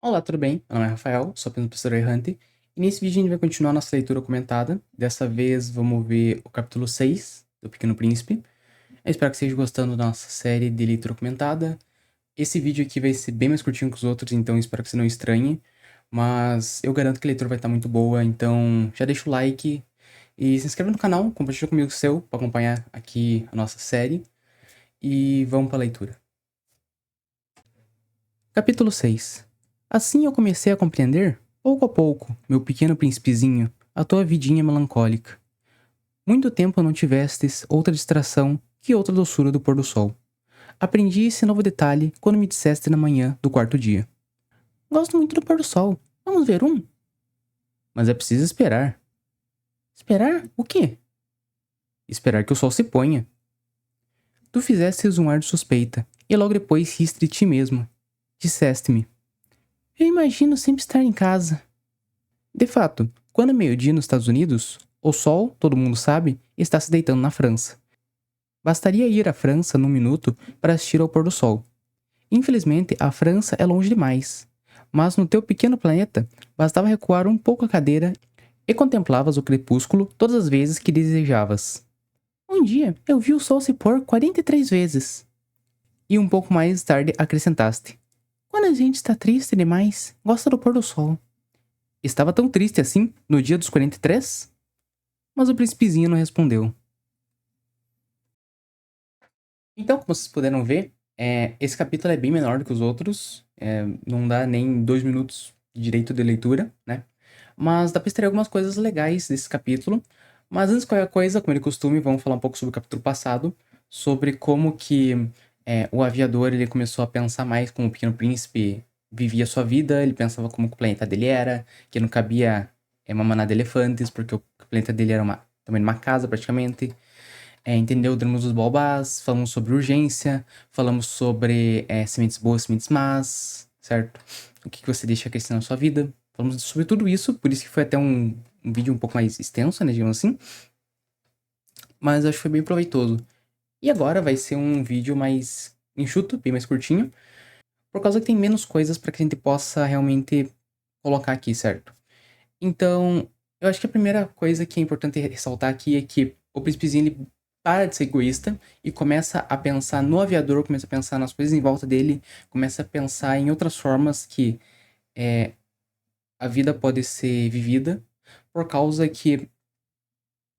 Olá, tudo bem? Meu nome é Rafael, sou apenas professor errante, e nesse vídeo a gente vai continuar nossa leitura comentada. Dessa vez vamos ver o capítulo 6 do Pequeno Príncipe. Eu espero que esteja gostando da nossa série de leitura comentada. Esse vídeo aqui vai ser bem mais curtinho que os outros, então espero que você não estranhe, mas eu garanto que a leitura vai estar muito boa, então já deixa o like e se inscreve no canal, compartilha comigo o seu para acompanhar aqui a nossa série, e vamos para a leitura. Capítulo 6. Assim eu comecei a compreender, pouco a pouco, meu pequeno príncipezinho, a tua vidinha melancólica. Muito tempo não tivestes outra distração que outra doçura do pôr do sol. Aprendi esse novo detalhe quando me disseste na manhã do quarto dia. Gosto muito do pôr do sol. Vamos ver um? Mas é preciso esperar. Esperar? O quê? Esperar que o sol se ponha. Tu fizestes um ar de suspeita, e logo depois riste de ti mesmo. Disseste-me: Eu imagino sempre estar em casa. De fato, quando é meio-dia nos Estados Unidos, o sol, todo mundo sabe, está se deitando na França. Bastaria ir à França num minuto para assistir ao pôr do sol. Infelizmente, a França é longe demais. Mas no teu pequeno planeta, bastava recuar um pouco a cadeira e contemplavas o crepúsculo todas as vezes que desejavas. Um dia, eu vi o sol se pôr 43 vezes. E um pouco mais tarde acrescentaste: Quando a gente está triste demais, gosta do pôr do sol. Estava tão triste assim no dia dos 43? Mas o príncipezinho não respondeu. Então, como vocês puderam ver, esse capítulo é bem menor do que os outros. Não dá nem 2 minutos de direito de leitura, né? Mas dá pra extrair algumas coisas legais desse capítulo. Mas antes de qualquer coisa, como de costume, vamos falar um pouco sobre o capítulo passado. Sobre como que o aviador ele começou a pensar mais como o Pequeno Príncipe vivia a sua vida. Ele pensava como que o planeta dele era, que não cabia uma manada de elefantes, porque o planeta dele era também uma casa praticamente. Entender o drama dos baobás, falamos sobre urgência, falamos sobre sementes boas, sementes más, certo? O que você deixa crescer na sua vida. Falamos sobre tudo isso, por isso que foi até um vídeo um pouco mais extenso, né, digamos assim. Mas acho que foi bem proveitoso. E agora vai ser um vídeo mais enxuto, bem mais curtinho, por causa que tem menos coisas para que a gente possa realmente colocar aqui, certo? Então, eu acho que a primeira coisa que é importante ressaltar aqui é que o príncipezinho ele para de ser egoísta e começa a pensar no aviador, começa a pensar nas coisas em volta dele, começa a pensar em outras formas que a vida pode ser vivida, por causa que,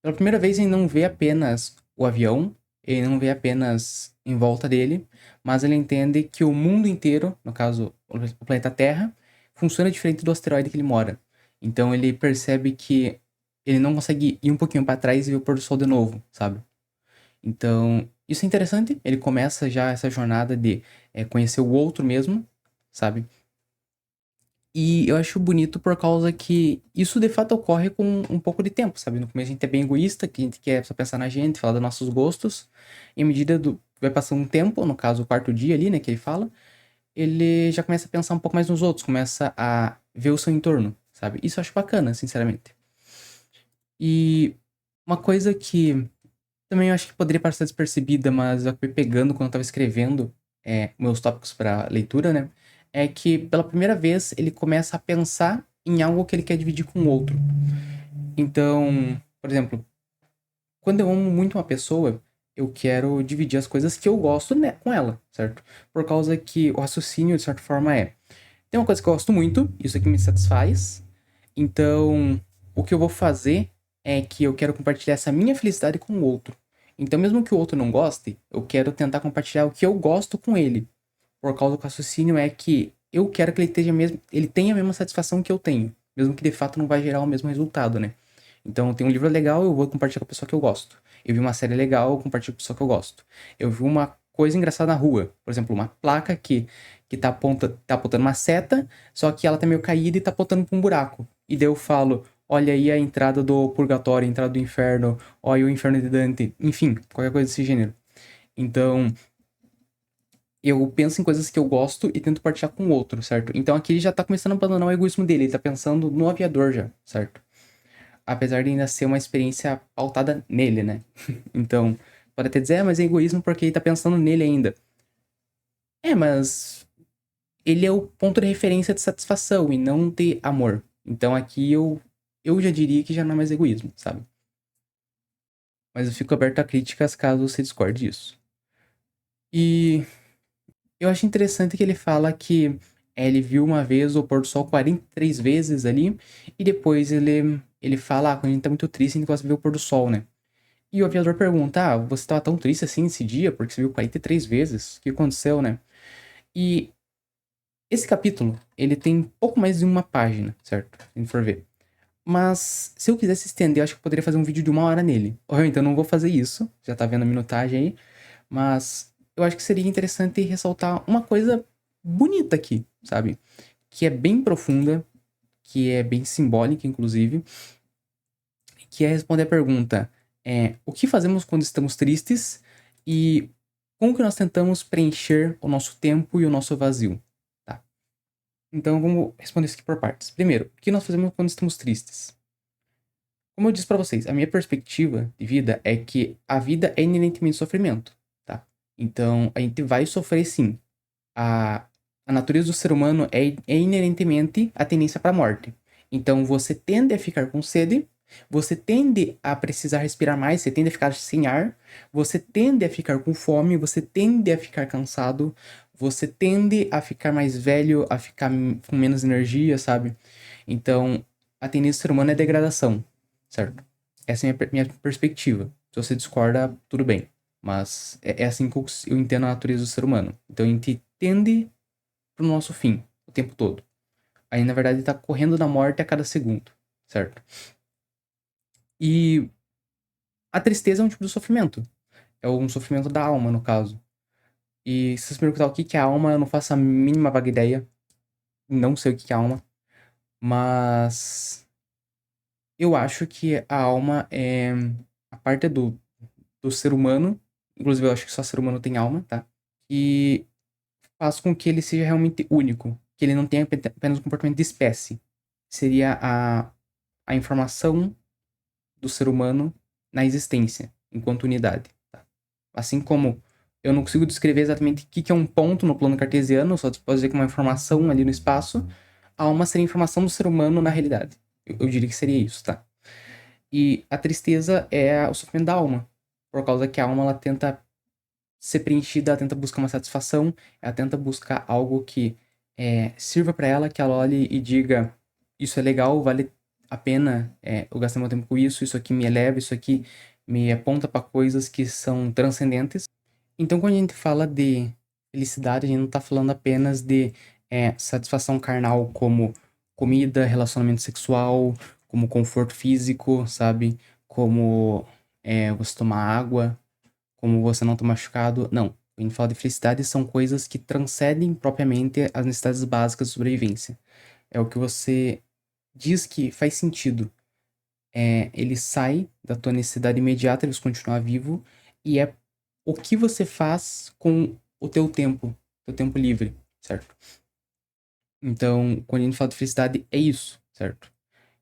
pela primeira vez, ele não vê apenas o avião, ele não vê apenas em volta dele, mas ele entende que o mundo inteiro, no caso, o planeta Terra, funciona diferente do asteroide que ele mora. Então ele percebe que ele não consegue ir um pouquinho para trás e ver o pôr do sol de novo, sabe? Então, isso é interessante. Ele começa já essa jornada de conhecer o outro mesmo, sabe? E eu acho bonito por causa que isso de fato ocorre com um pouco de tempo, sabe? No começo a gente é bem egoísta, que a gente quer só pensar na gente, falar dos nossos gostos. E à medida do vai passando um tempo, no caso o quarto dia ali, né, que ele fala, ele já começa a pensar um pouco mais nos outros, começa a ver o seu entorno, sabe? Isso eu acho bacana, sinceramente. E uma coisa que também eu acho que poderia passar despercebida, mas eu acabei pegando quando eu tava escrevendo meus tópicos para leitura, né? É que pela primeira vez ele começa a pensar em algo que ele quer dividir com o outro. Então, por exemplo, quando eu amo muito uma pessoa, eu quero dividir as coisas que eu gosto com ela, certo? Por causa que o raciocínio, de certa forma, tem uma coisa que eu gosto muito, isso aqui me satisfaz, então o que eu vou fazer é que eu quero compartilhar essa minha felicidade com o outro. Então, mesmo que o outro não goste, eu quero tentar compartilhar o que eu gosto com ele. Por causa do raciocínio é que eu quero que ele tenha a mesma satisfação que eu tenho, mesmo que de fato não vai gerar o mesmo resultado, né? Então, eu tenho um livro legal, eu vou compartilhar com a pessoa que eu gosto. Eu vi uma série legal, eu compartilho com a pessoa que eu gosto. Eu vi uma coisa engraçada na rua, por exemplo, uma placa que tá apontando uma seta, só que ela tá meio caída e tá apontando pra um buraco. E daí eu falo, olha aí a entrada do purgatório, a entrada do inferno, olha o inferno de Dante, enfim, qualquer coisa desse gênero. Então, eu penso em coisas que eu gosto e tento partilhar com o outro, certo? Então aqui ele já tá começando a abandonar o egoísmo dele, ele tá pensando no aviador já, certo? Apesar de ainda ser uma experiência pautada nele, né? Então, pode até dizer, mas é egoísmo porque ele tá pensando nele ainda. Mas ele é o ponto de referência de satisfação e não de amor. Então aqui eu já diria que já não é mais egoísmo, sabe? Mas eu fico aberto a críticas caso você discorde disso. E eu acho interessante que ele fala que ele viu uma vez o pôr do sol 43 vezes ali, e depois ele fala, quando a gente tá muito triste, a gente gosta de ver o pôr do sol, né? E o aviador pergunta, você tava tão triste assim esse dia, porque você viu 43 vezes? O que aconteceu, né? E esse capítulo, ele tem pouco mais de uma página, certo? Se a gente for ver. Mas, se eu quisesse estender, eu acho que eu poderia fazer um vídeo de 1 hora nele. Obviamente, eu não vou fazer isso, já tá vendo a minutagem aí, mas eu acho que seria interessante ressaltar uma coisa bonita aqui, sabe? Que é bem profunda, que é bem simbólica, inclusive, que é responder a pergunta: o que fazemos quando estamos tristes e como que nós tentamos preencher o nosso tempo e o nosso vazio, tá? Então vamos responder isso aqui por partes. Primeiro, o que nós fazemos quando estamos tristes? Como eu disse pra vocês, a minha perspectiva de vida é que a vida é inerentemente sofrimento, tá? Então a gente vai sofrer sim. A, a natureza do ser humano é inerentemente a tendência para a morte. Então você tende a ficar com sede, você tende a precisar respirar mais, você tende a ficar sem ar, você tende a ficar com fome, você tende a ficar cansado, você tende a ficar mais velho, a ficar com menos energia, sabe? Então a tendência do ser humano é degradação, certo? Essa é a minha perspectiva. Se você discorda, tudo bem. Mas é assim que eu entendo a natureza do ser humano. Então a gente tende pro nosso fim o tempo todo. Aí, na verdade, tá correndo da morte a cada segundo, certo? E a tristeza é um tipo de sofrimento. É um sofrimento da alma, no caso. E se você me perguntar o que é alma, eu não faço a mínima vaga ideia. Não sei o que é alma. Mas eu acho que a alma é a parte do ser humano. Inclusive, eu acho que só ser humano tem alma, tá? E faz com que ele seja realmente único, que ele não tenha apenas um comportamento de espécie. Seria a informação do ser humano na existência, enquanto unidade. Tá? Assim como eu não consigo descrever exatamente o que é um ponto no plano cartesiano, só posso dizer que é uma informação ali no espaço, a alma seria a informação do ser humano na realidade. Eu diria que seria isso, tá? E a tristeza é o sofrimento da alma, por causa que a alma ela tenta ser preenchida, ela tenta buscar uma satisfação, ela tenta buscar algo que sirva para ela, que ela olhe e diga: isso é legal, vale a pena eu gastar meu tempo com isso, isso aqui me eleva, isso aqui me aponta para coisas que são transcendentes. Então, quando a gente fala de felicidade, a gente não tá falando apenas de satisfação carnal como comida, relacionamento sexual, como conforto físico, sabe? Como você tomar água, como você não tá machucado. Não. Quando a gente fala de felicidade, são coisas que transcendem propriamente as necessidades básicas de sobrevivência. É o que você diz que faz sentido. Ele sai da tua necessidade imediata de você continuar vivo e é o que você faz com o teu tempo livre, certo? Então, quando a gente fala de felicidade, é isso, certo?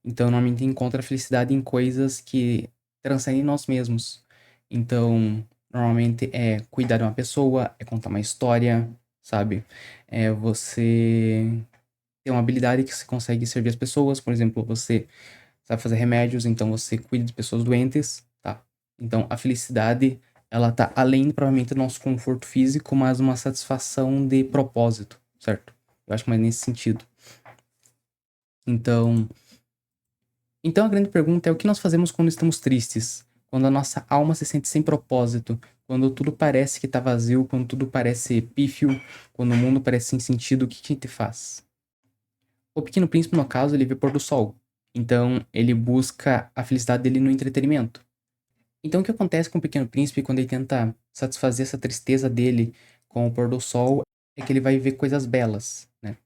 Então, normalmente encontra a felicidade em coisas que transcendem nós mesmos. Então, normalmente é cuidar de uma pessoa, é contar uma história, sabe? É você ter uma habilidade que você consegue servir as pessoas. Por exemplo, você sabe fazer remédios, então você cuida de pessoas doentes, tá? Então, a felicidade, ela tá além, provavelmente, do nosso conforto físico, mas uma satisfação de propósito, certo? Eu acho que mais nesse sentido. Então, então a grande pergunta é o que nós fazemos quando estamos tristes? Quando a nossa alma se sente sem propósito? Quando tudo parece que tá vazio? Quando tudo parece pífio? Quando o mundo parece sem sentido? O que que a gente faz? O Pequeno Príncipe, no caso, ele vê pôr do sol. Então, ele busca a felicidade dele no entretenimento. Então, o que acontece com o Pequeno Príncipe quando ele tenta satisfazer essa tristeza dele com o pôr do sol é que ele vai ver coisas belas, né?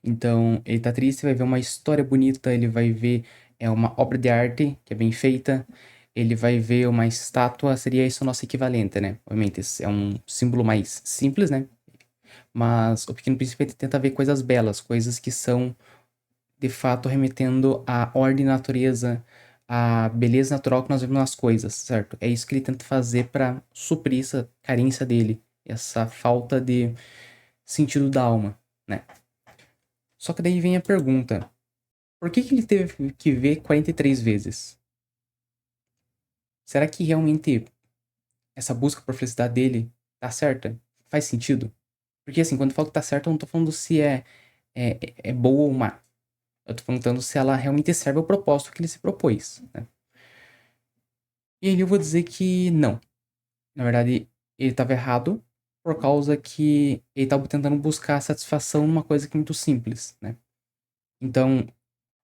Então, ele tá triste, vai ver uma história bonita, ele vai ver uma obra de arte que é bem feita, ele vai ver uma estátua, seria isso o nosso equivalente, né? Obviamente, esse é um símbolo mais simples, né? Mas o Pequeno Príncipe ele tenta ver coisas belas, coisas que são de fato remetendo à ordem da natureza, à beleza natural que nós vemos nas coisas, certo? É isso que ele tenta fazer para suprir essa carência dele, essa falta de sentido da alma. né? Só que daí vem a pergunta: por que ele teve que ver 43 vezes? Será que realmente essa busca por felicidade dele tá certa? Faz sentido? Porque assim, quando eu falo que tá certo, eu não tô falando se é boa ou má. Eu tô perguntando se ela realmente serve ao propósito que ele se propôs, né? E aí eu vou dizer que não. Na verdade, ele estava errado por causa que ele estava tentando buscar satisfação numa coisa que é muito simples, né? Então,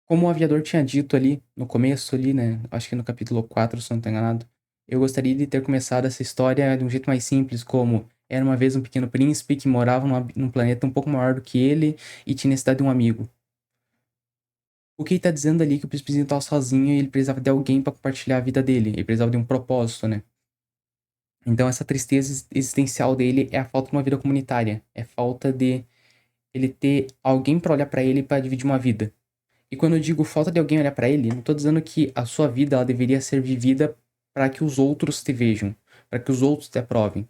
como o aviador tinha dito ali no começo ali, né? Acho que no capítulo 4, se eu não estou enganado, eu gostaria de ter começado essa história de um jeito mais simples, como era uma vez um pequeno príncipe que morava num planeta um pouco maior do que ele e tinha necessidade de um amigo. O que ele tá dizendo ali é que o príncipezinho tava sozinho e ele precisava de alguém para compartilhar a vida dele. Ele precisava de um propósito, né? Então essa tristeza existencial dele é a falta de uma vida comunitária, é falta de ele ter alguém para olhar para ele para dividir uma vida. E quando eu digo falta de alguém olhar para ele, não tô dizendo que a sua vida ela deveria ser vivida para que os outros te vejam, para que os outros te aprovem.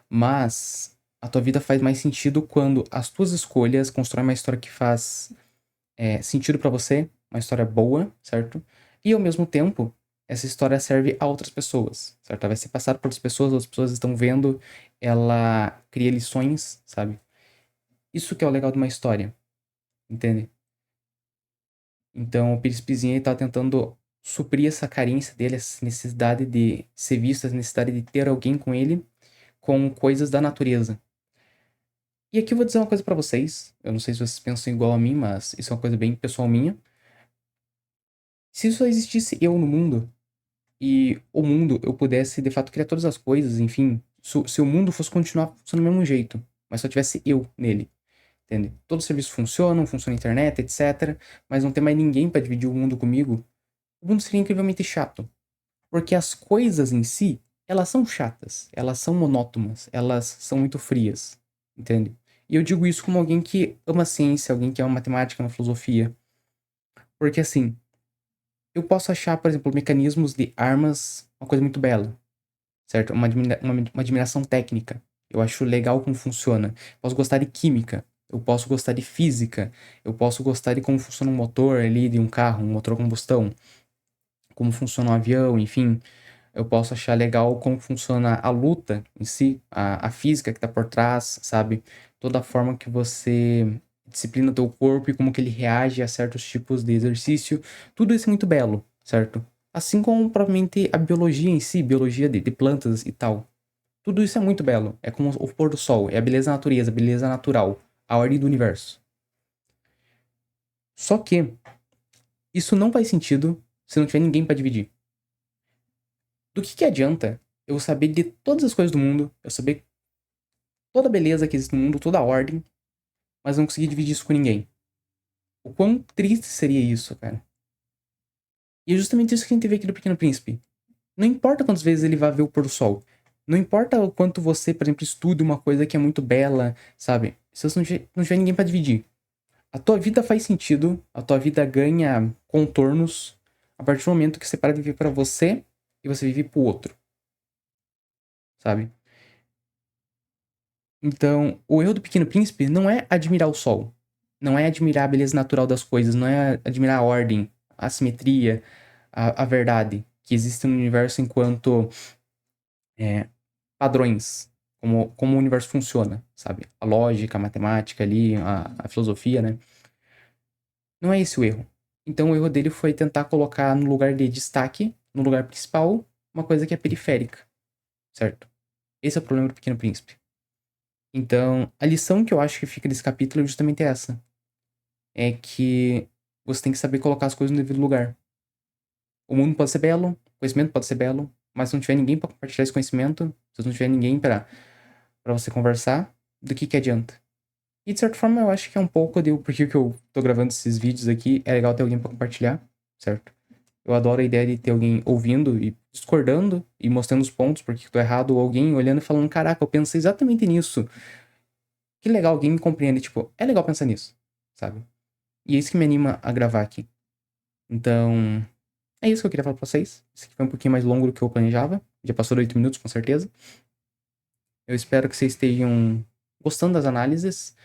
Mas a tua vida faz mais sentido quando as tuas escolhas constroem uma história que faz sentido para você, uma história boa, certo? E ao mesmo tempo, essa história serve a outras pessoas, certo? Ela vai ser passada por outras pessoas estão vendo, ela cria lições, sabe? Isso que é o legal de uma história, entende? Então o Príncipezinho tá tentando suprir essa carência dele, essa necessidade de ser visto, essa necessidade de ter alguém com ele, com coisas da natureza. E aqui eu vou dizer uma coisa pra vocês, eu não sei se vocês pensam igual a mim, mas isso é uma coisa bem pessoal minha. Se só existisse eu no mundo, e o mundo eu pudesse de fato criar todas as coisas, enfim, se o mundo fosse continuar funcionando do mesmo jeito, mas só tivesse eu nele, entende? Todos os serviços funcionam, funciona a internet, etc, mas não tem mais ninguém para dividir o mundo comigo, o mundo seria incrivelmente chato, porque as coisas em si, elas são chatas, elas são monótonas, elas são muito frias, entende? E eu digo isso como alguém que ama ciência, alguém que ama matemática, ama filosofia, porque assim, eu posso achar, por exemplo, mecanismos de armas uma coisa muito bela, certo? Uma admiração técnica. Eu acho legal como funciona. Posso gostar de química. Eu posso gostar de física. Eu posso gostar de como funciona um motor ali de um carro, um motor a combustão. Como funciona um avião, enfim. Eu posso achar legal como funciona a luta em si, a física que tá por trás, sabe? Toda a forma que você disciplina o teu corpo e como que ele reage a certos tipos de exercício. Tudo isso é muito belo, certo? Assim como provavelmente a biologia em si, biologia de plantas e tal. Tudo isso é muito belo. É como o pôr do sol, é a beleza da natureza, a beleza natural, a ordem do universo. Só que isso não faz sentido se não tiver ninguém para dividir. Do que adianta eu saber de todas as coisas do mundo, eu saber toda a beleza que existe no mundo, toda a ordem, mas não conseguir dividir isso com ninguém? O quão triste seria isso, cara? E é justamente isso que a gente vê aqui do Pequeno Príncipe. Não importa quantas vezes ele vai ver o pôr do sol. Não importa o quanto você, por exemplo, estude uma coisa que é muito bela, sabe? Se você não tiver ninguém para dividir. A tua vida faz sentido, a tua vida ganha contornos a partir do momento que você para de viver para você e você vive pro outro, sabe? Então, o erro do Pequeno Príncipe não é admirar o sol, não é admirar a beleza natural das coisas, não é admirar a ordem, a simetria, a verdade que existe no universo enquanto é, padrões, como o universo funciona, sabe? A lógica, a matemática ali, a filosofia, né? Não é esse o erro. Então o erro dele foi tentar colocar no lugar de destaque, no lugar principal, uma coisa que é periférica, certo? Esse é o problema do Pequeno Príncipe. Então, a lição que eu acho que fica desse capítulo é justamente essa. É que você tem que saber colocar as coisas no devido lugar. O mundo pode ser belo, o conhecimento pode ser belo, mas se não tiver ninguém para compartilhar esse conhecimento, se não tiver ninguém para você conversar, do que adianta? E de certa forma eu acho que é um pouco de porquê que eu tô gravando esses vídeos aqui. É legal ter alguém para compartilhar, certo? Eu adoro a ideia de ter alguém ouvindo e discordando e mostrando os pontos porque eu tô errado, ou alguém olhando e falando, caraca, eu pensei exatamente nisso. Que legal, alguém me compreende. Tipo, é legal pensar nisso, sabe? E é isso que me anima a gravar aqui. Então, é isso que eu queria falar pra vocês. Esse aqui foi um pouquinho mais longo do que eu planejava. Já passou de 8 minutos, com certeza. Eu espero que vocês estejam gostando das análises.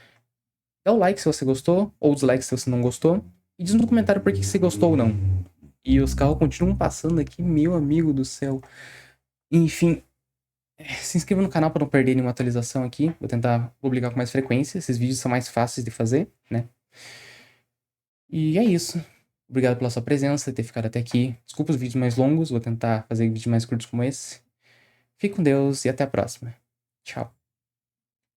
Dá o like se você gostou, ou dislike se você não gostou. E diz no comentário por que você gostou ou não. E os carros continuam passando aqui, meu amigo do céu. Enfim, se inscreva no canal para não perder nenhuma atualização aqui. Vou tentar publicar com mais frequência. Esses vídeos são mais fáceis de fazer, né? E é isso. Obrigado pela sua presença, ter ficado até aqui. Desculpa os vídeos mais longos, vou tentar fazer vídeos mais curtos como esse. Fique com Deus e até a próxima. Tchau.